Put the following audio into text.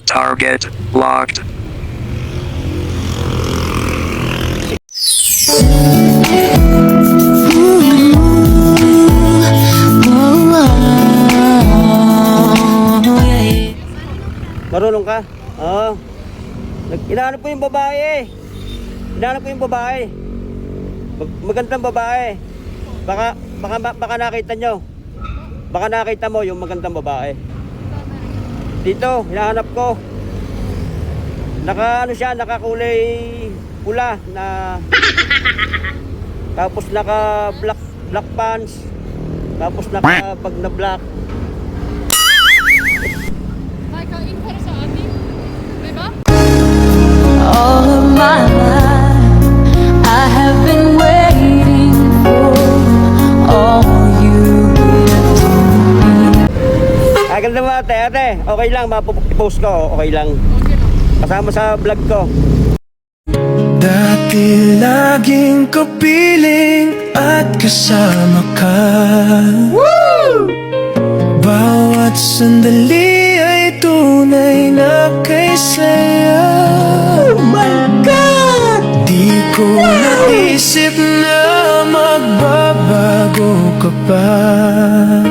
Target locked. Marunong ka? Oo. Hinahanap ko yung babae. Hinahanap ko yung babae. Magandang babae. Baka nakita nyo. Baka nakita mo yung magandang babae. Dito, hinahanap ko. Ano siya, nakakulay pula na tapos naka black pants. Tapos naka bag na black. Para sa atin, diba? All of my life I have been waiting for all you give to me. Ay, ganda mo ate. Okay lang, mapopost ko. Okay lang. Kasama sa vlog ko. Dati laging kapiling at kasama ka. Bawat sandali ay tunay na kay saya. Oh my God! Di ko naisip na magbabago ka pa.